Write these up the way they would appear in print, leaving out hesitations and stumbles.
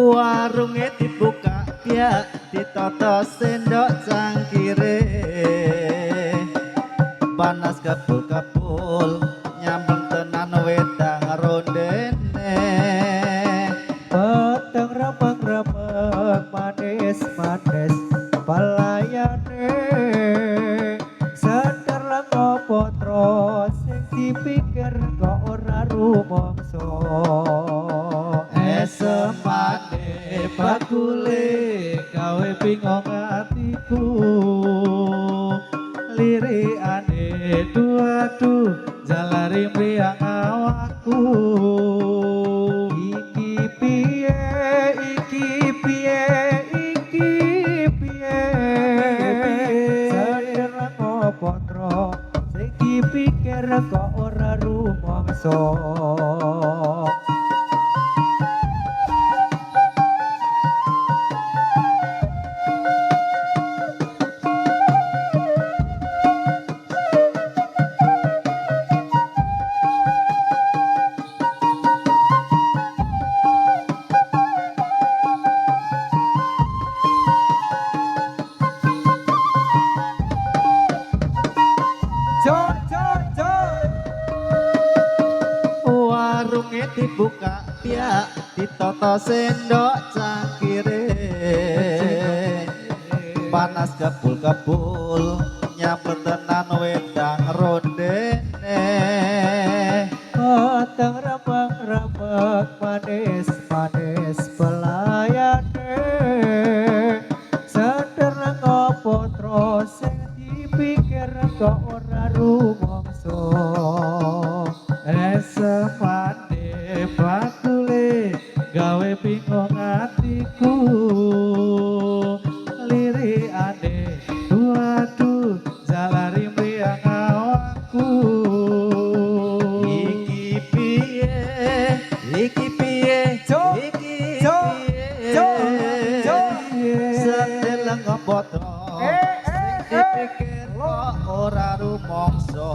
Warunge dibuka piak ditata sendok cangkire panas kabul-kabul nyambung tenan wedang rondene peteng remeng-remeng manis-manis palayane sender lengo potro sing dipikir kok ora rumangsa esemane bakule gawe bingung atiku lirikane duadu jalari mriyang awakku iki piye iki piye iki piye sender lengo potro sing dipikir kok ora rumangsa warunge dibuka piak ditata sendok cangkire panas kabul-kabul nyambut tenan wedang rondene peteng remeng-remeng manis-manis pelayane sender lengo potro sing dipikir kok ora rumangsa esemane bakule gawe bingung atiku lirikane duadu jalari mriyang awakku iki piye iki piye iki piye sedeleng potro sing dipikir kok ora rumangsa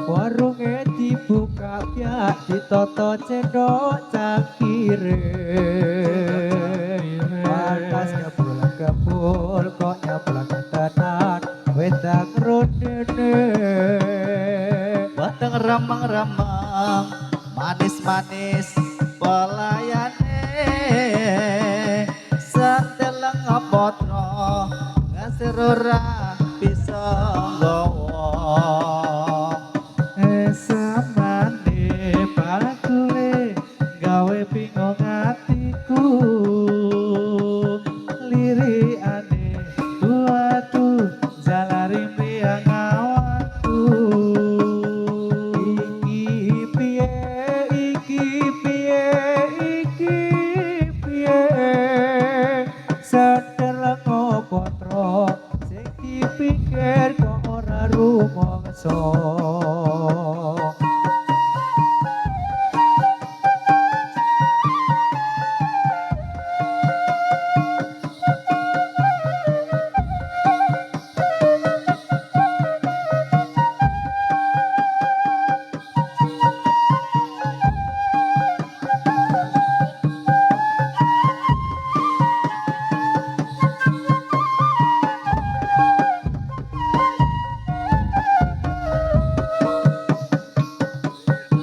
warunge dibuka piak ditata cendok cangkire panas kebul-kebul kok nyablak tenan wedang rondene batang ramang-ramang manis-manis pelayane sedeleng potro ngasir ora bisa nggawa esemane bakule gawe bingung atiku lirikane duadu jalari mriyang awakku iki piye iki piye iki piye sender lengo potro sing dipikir kok ora rumangsa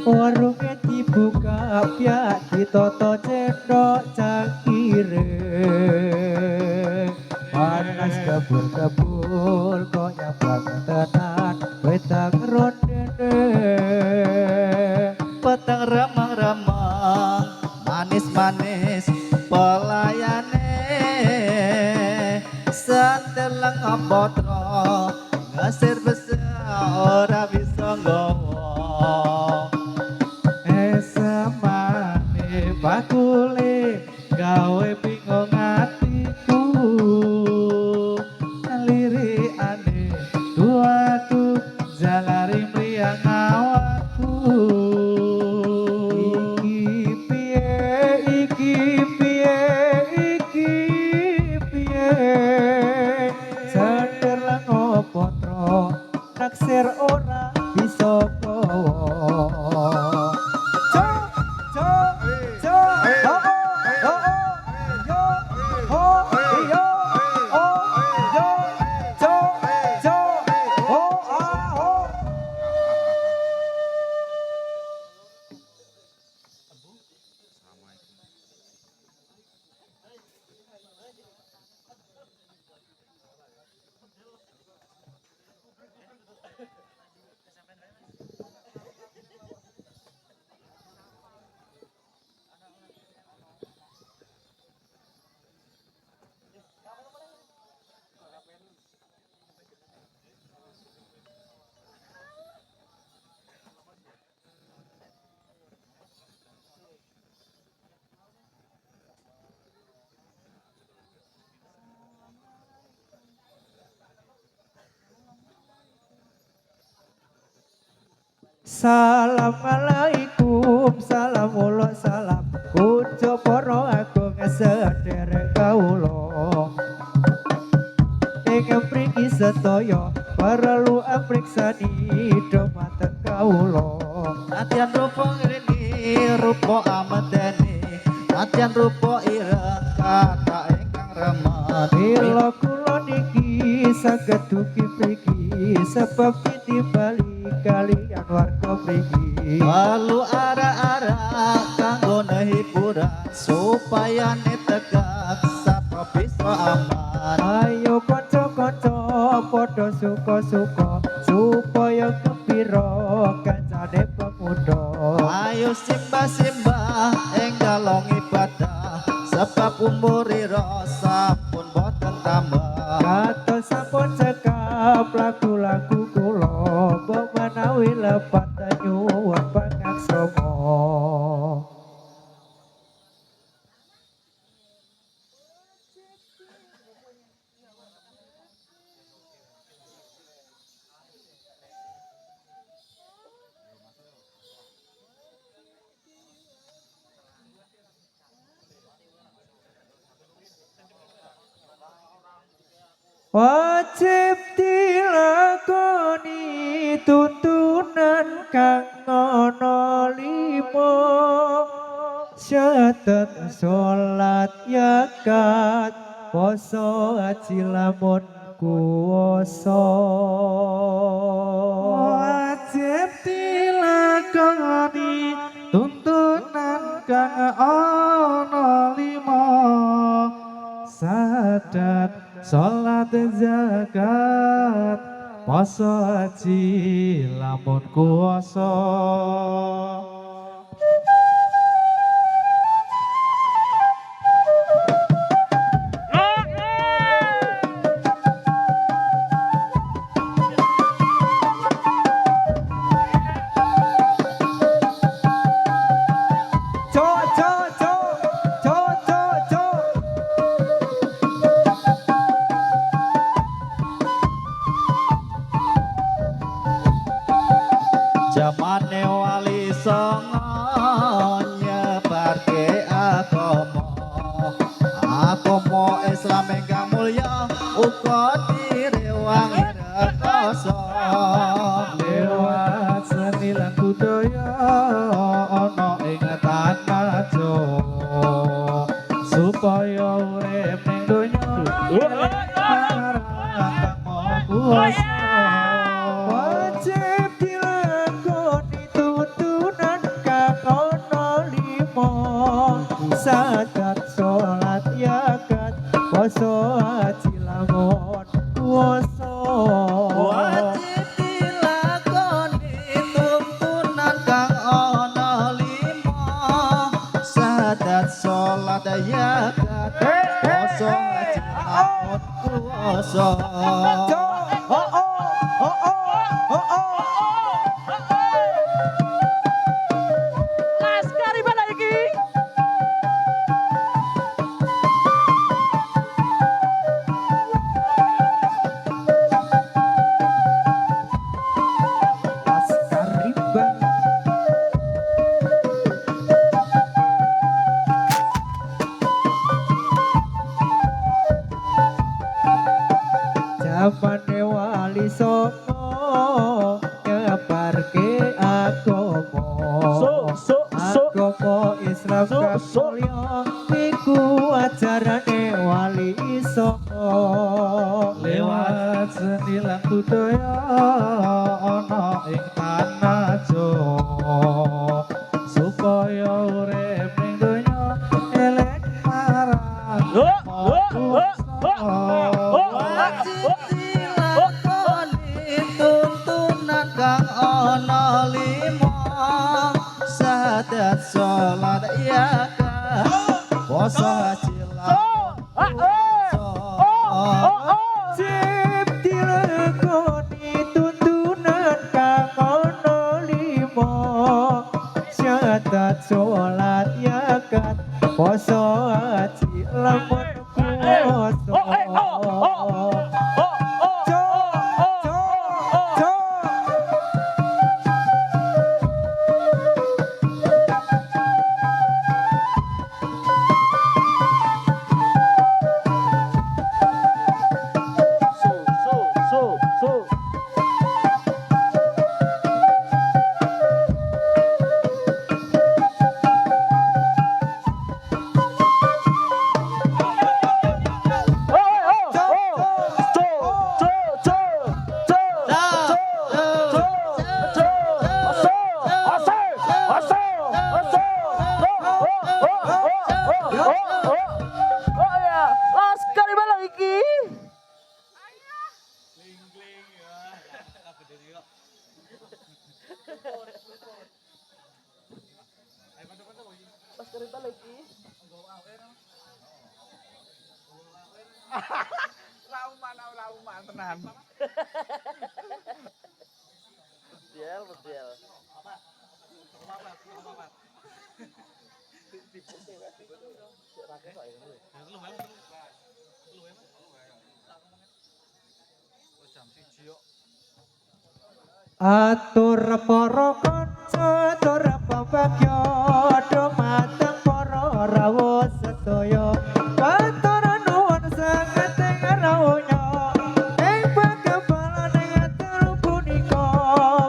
warunge dibuka piak ditata cendok cangkire panas kebul-kebul kok nyablak tenan wedang rondene peteng remang-remang manis-manis pelayane sedeleng potro ngasir besar ora bisa nggawa esemane bakule gawe bingung atiku lirikane duaku jalari mriyang awakku iki piye seder lengo potro naksir ora bisa kowo Assalamualaikum, salamullah salam Kunjo poro agung sederek kawula Ingkang mriki sedaya perlu amriksani dhumateng kawula Natyan rupa ngrini rupa amadani Natyan rupa ireng kata ingkang remen Mila kula niki saged dugi mriki sebab ditimbali kalian warga mriki lalu ara-ara kanggo hiburan supaya tegak sapa bisa aman ayo kanca-kanca padha suka-suka supaya gembira kancane pemuda ayo simbah-simbah ing dalem ibadah sebab umurira sampun boten tambah kados sampun cekap lagu-lagu kula menawi lepat nyuwun pangaksama wajib dilakoni tuntunan kang ana 5 syahadat salat zakat poso haji lamun kuwasa wajib dilakoni tuntunan kang ana 5 syahadat salat zakat poso haji lamun kuwasa Jamane wali songo nyebarke agama Islam ingkang mulya uga direwangi rekoso lewat seni lan budaya ana ing tanah Jawa supaya urip ning donya wajib dilakoni tuntunan kang ana 5 zakat salat zakat poso haji lamun kuwasa wajib dilakoni tuntunan kang ana 5 zakat salat zakat poso haji lamun kuwasa songo nyebarke agama agama Islam kang mulya iku ajarane wali songo lewat seni lan budaya ana ing tanah Jawa supaya urip ning donya elek marang wajib dilakoni tuntunan kang ana lima syahadat salat zakat puasa haji lan wajib dilakoni tuntunan kang ana lima syahadat sholat zakat poso haji lamun kuwasa Rauman tenan. Bedel. Atur para kanca atur pambagya dhumateng para rawuh sedaya atur nuwun sanget ing rawuhnya ing pakempalan ing atur punika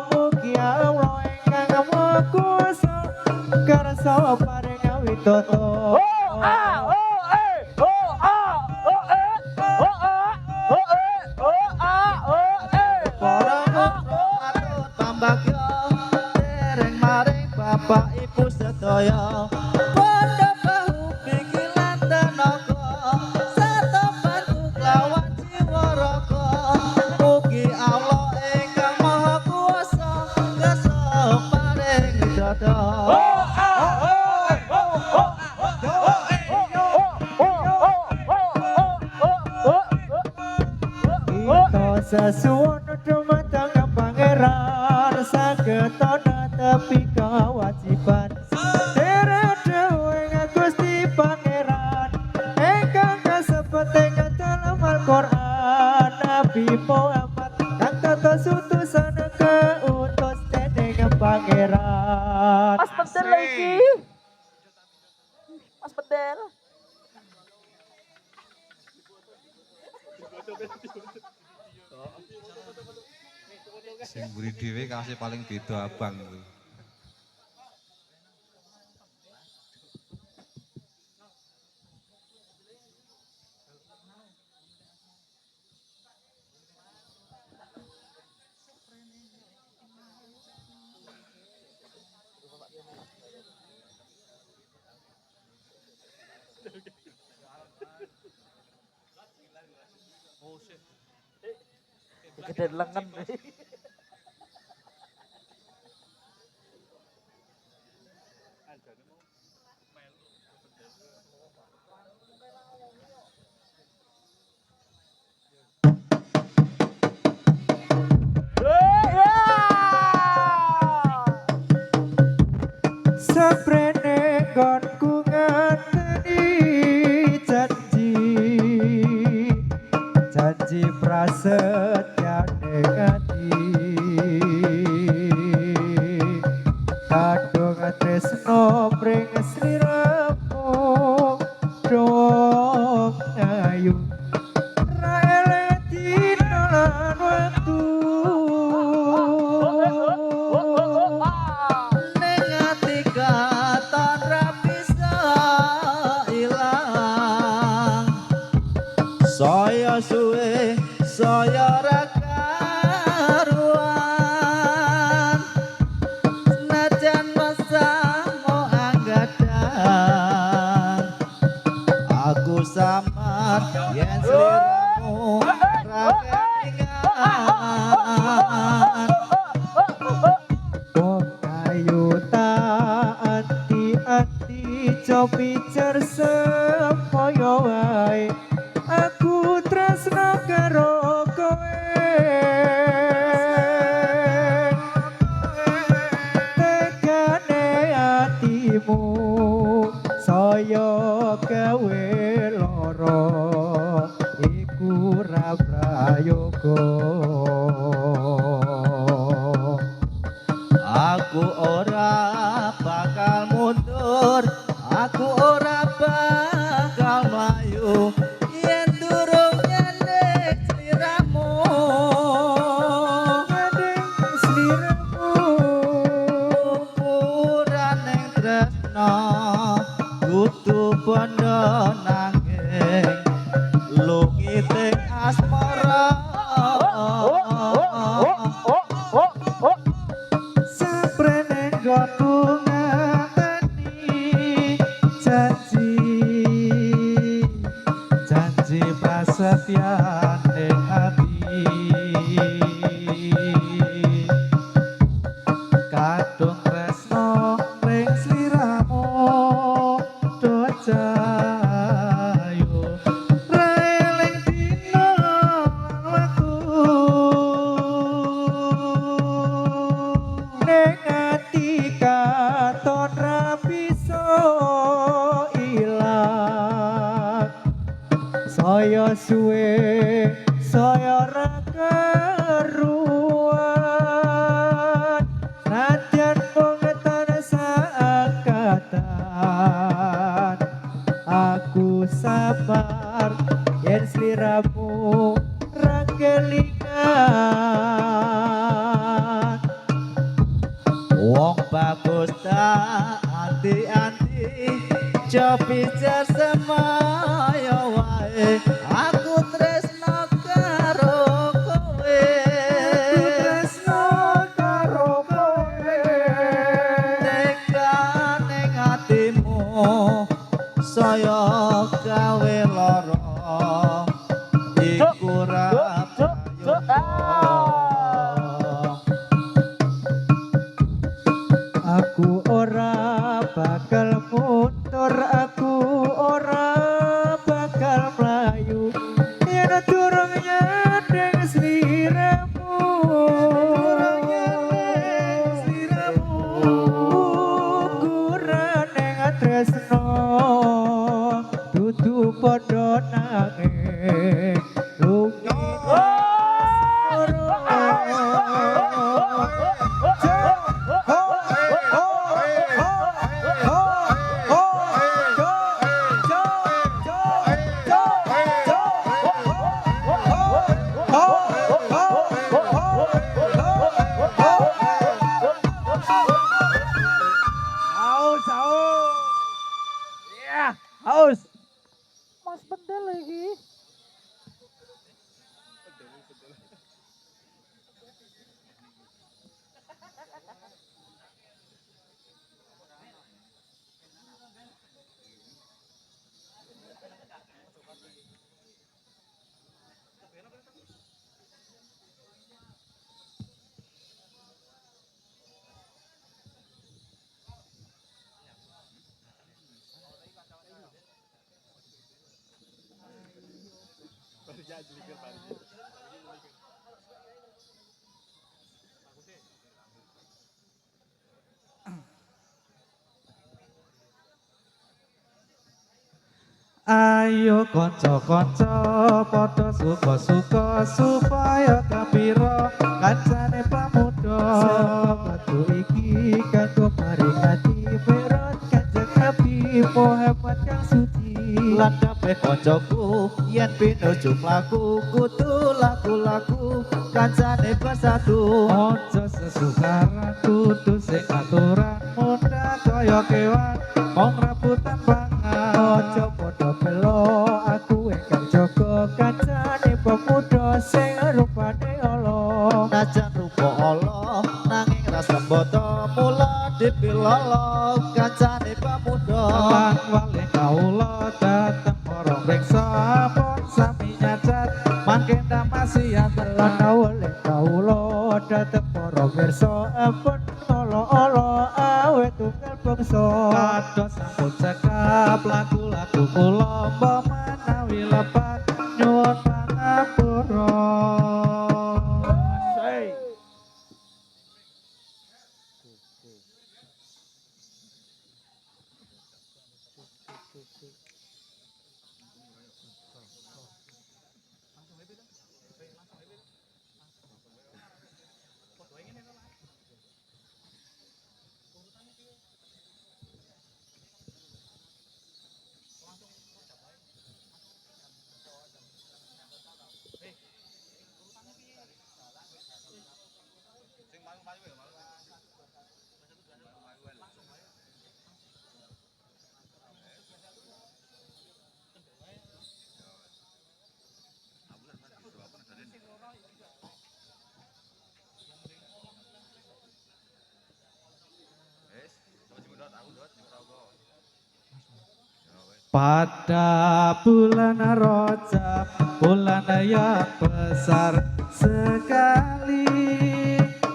mugi Allah ingkang maha kuwasa kersa paring witoto Pambagyo dereng maring bapak ibu sedaya padha bahu pikiran tenaga sarta bantu lawan jiwa raga mugi Allah ingkang maha kuwasa kersa paring dada kita sesuwun dhumateng pangeran sagetono tepi kewajiban dewe Gusti Pangeran ingkang kasebut ing dalam Al-Qur'an Nabi Muhammad kang dados utusan keutus dening pangeran Mas Bedel lagi Mas Bedel Sing mburi dhewe kasih paling beda abang kuwi. gede lengan Saprene gonku ngateni janji prasetya ning ati samar yen sliramu ra kelingan. Wong ayu tak anti-anti cobi cer sepaya wae aku tresno karo kowe tegane atimu saya gawe lara iku ra prayoga. Aku ora bakal mundur, aku ora bakal mlayu yen durung nyelek sliramu. Ngadeng sliramu Ukuran ning tresno kudu bondo nanging lungiting asmara. saprene nggonku ngateni janji prasetyane ati kadung tresno ring sliramu dojayu raeling dina waktu ning ati katon ra bisa ilang saya suwe saya ra karuan nadyan pengetan saakatan aku sabar yen sliramu ra kelingan. Wong bagus tak anti-anti cobi jar semaya wae aku tresno karo kowe. tresno karo kowe Tekan ning atimu saya gawe lara iku ra prayoga. aku ora bakal mundur aku ora bakal mlayu yen durung nyadeng sliramu ukuran ning tresno dudu padha nanging Haus. Mas Pendel lagi. Ayo kanca-kanca padha suka-suka supaya gembira kancane pamuda batu iki kanggo maringati peron kanjeng Nabi Muhammad kang suci Lan kabeh kancaku yen pinuju laku kudu laku-laku kancane bersatu. Ojo sesukaran kudu sing aturan muda kaya kewan wong rebutan pangan ojo padha belo aku ingkang jaga kancane pemuda sing rupane ala Najan rupa Allah nanging rasa boto mula dipilolo kancane pemuda. lan wali kaula dateng para priksa pun sami nyacat mangke masih atelon oleh kawula dhateng para pirsa ampun olo-olo awet tunggal bangsa kados sampun cekap lagu-lagu kula manawi lepat nyuwun pangapura. Pada bulan Rajab, bulan yang besar sekali.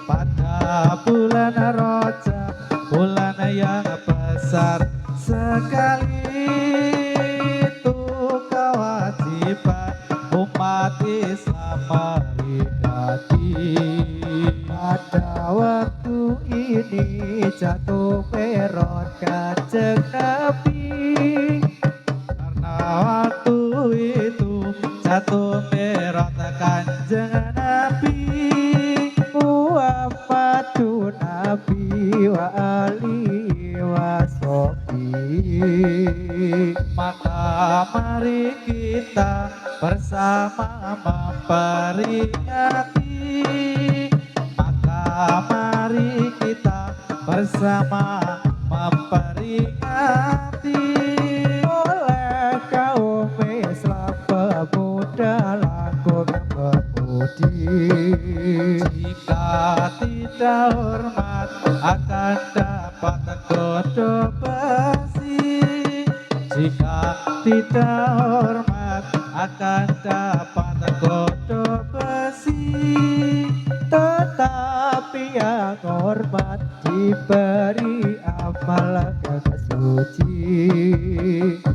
Pada bulan Rajab, bulan yang besar sekali. Itu kewajiban umat Islam meringati. pada waktu ini jatuh peron Kanjeng Nabi Waktu itu jatuh merah Kanjeng Nabi Muhammadun Nabi wa alihi wa sahbihi. maka mari kita bersama memperingati maka mari kita bersama memperingati Oleh kaum Islam pemuda laku bermudi jika tidak hormat akan dapat godok besi jika tidak hormat akan dapat godok besi tetapi yang hormat diberi amal kagak suci.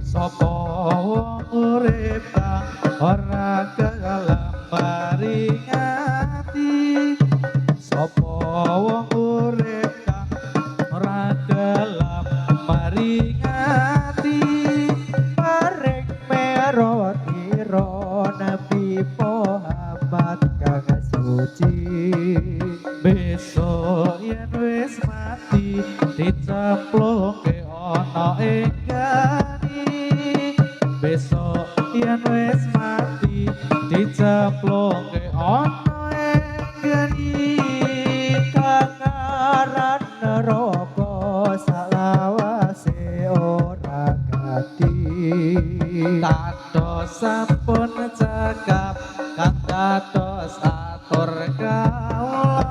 sapa wong urip kang ora gelem peringati sapa wong urip kang ora gelem peringati Paring merotiro Nabi Muhammad kagak suci. besok yen wis mati dicemplungke ana ing geni besok yen wis mati dicemplungke ana ing geni Kangaran neraka salawase ora gati. kados sampun cekap kang kados atur kawula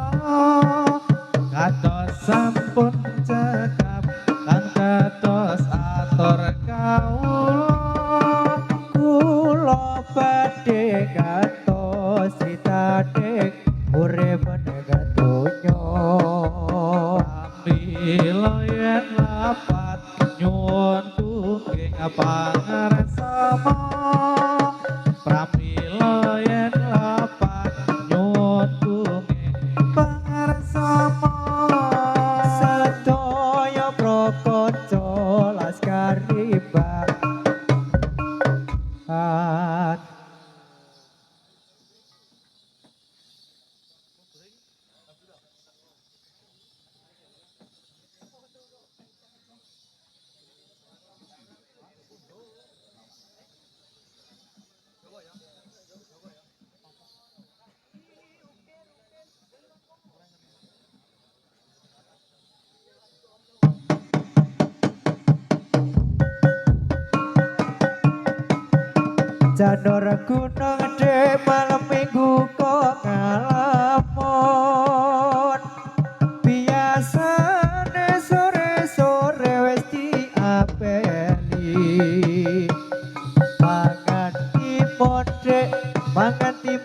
kados sampun cekap kang kados atur kawula Kula badhe gantos sitaning urip dengan donya. pramila yen lapat nyuwun tungging pangarsama pramila yen lapat nyuwun tungging pangarsama Sedaya prakanca laskar riba Janur gunung gede malam minggu kok ngalamun. Biasane sore-sore wis diapeli.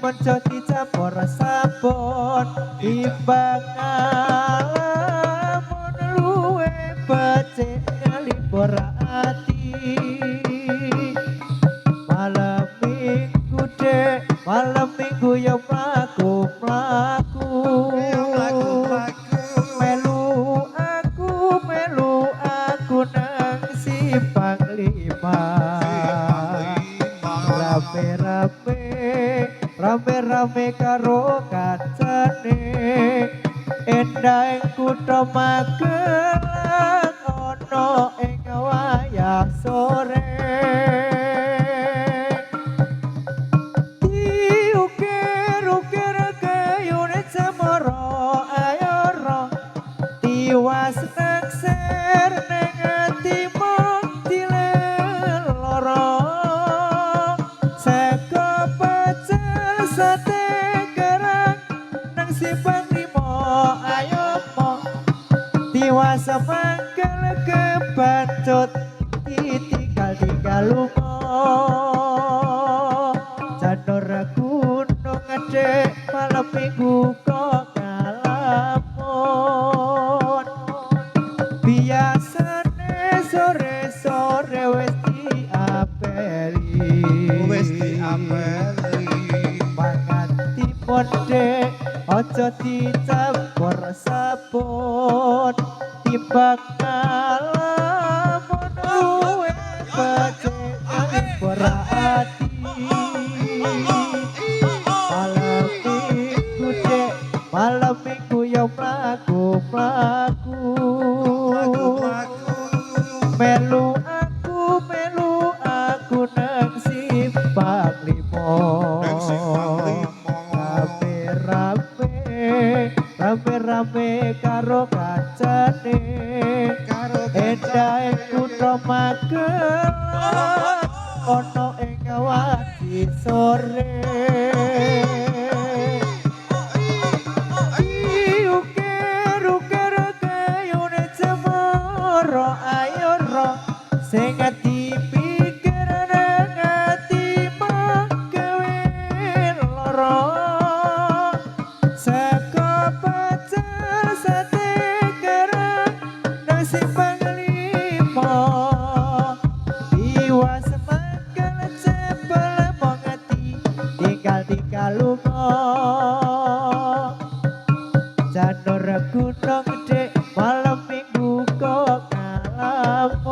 menco dicampur sabun timbang ngalamun luwe becik libur ati malam minggu dek malam minggu ya mlaku melu aku nang simpang lima rame-rame karo kancane endang kutha Magelang ana ing wayah sore diukir-ukir kayune cemara ayo ro tiwas naksir ning atimu dileloro saka pecel sate kerang nang simpang limo ayo mo tiwas mangkel kebancut ditinggal lunga janur gunung ngedek malam minggu kok ngalamun biasane sore-sore wis diapeli mangan timun dek aja dicampur sabun timbang ngalamun luwe becik libur ati malam minggu ya mlaku melu aku nang simpang limo rame-rame karo kancane endang kutha Magelang ana ing wadi sore diukir-ukir kayune cemara ayo ro sing dipikir nang atimu gawe lara saka pecel sate kerang nang simpang limo tiwas mangkel cepel mongati tinggal lunga janur gunung dek malam minggu kok ngalamun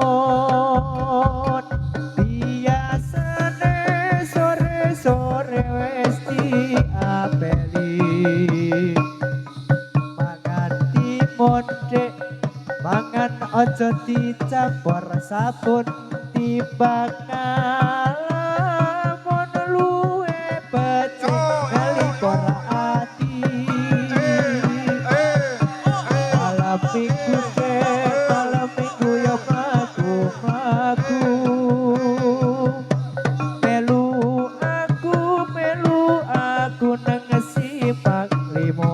biasane sore-sore wis diapeli mangan timun dek mangan aja dicampur sabun timbang ngalamun luwe becik libur ati malam minggu dek malam minggu ya mlaku melu aku nang simpang limo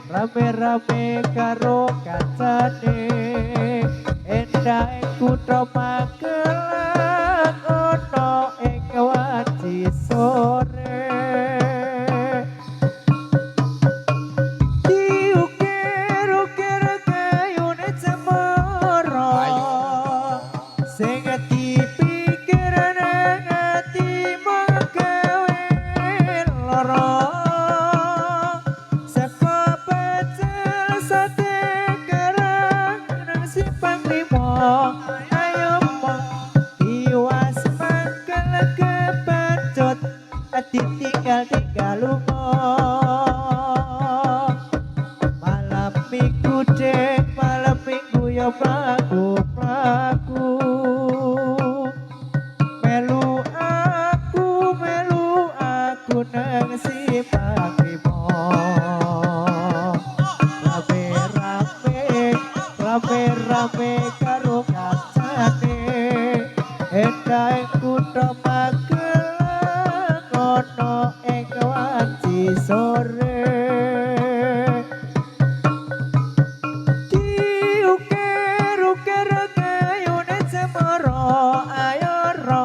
rame-rame karo kancane endang kutha Magelang ana ing wadi sore diukir-ukir kayune cemara sing dipikir nang atimu gawe lara saka pecel sate kerang nang simpang limo ayo mong tiwas mangkel kebancut ditinggal lunga malam minggu dek malam minggu ya mlaku melu aku nang simpang limo rame-rame karo kancane endang kutha Magelang ana ing wadi sore diukir-ukir kayune cemara ayo ro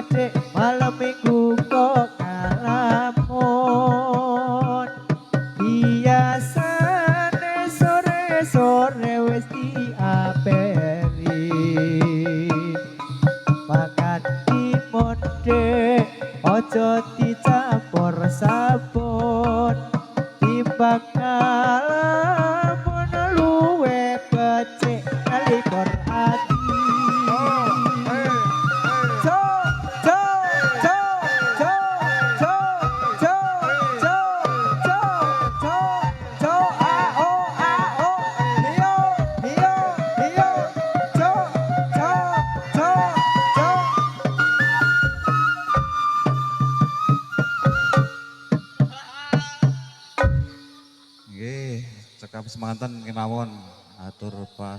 adik malam minggu kok ngalamun biasane sore-sore wis diaperi makan timonde ojo dicampur sabun timbang ngalamun luwe becik nalipor hati Nggih, cekap semanten kemawon atur pas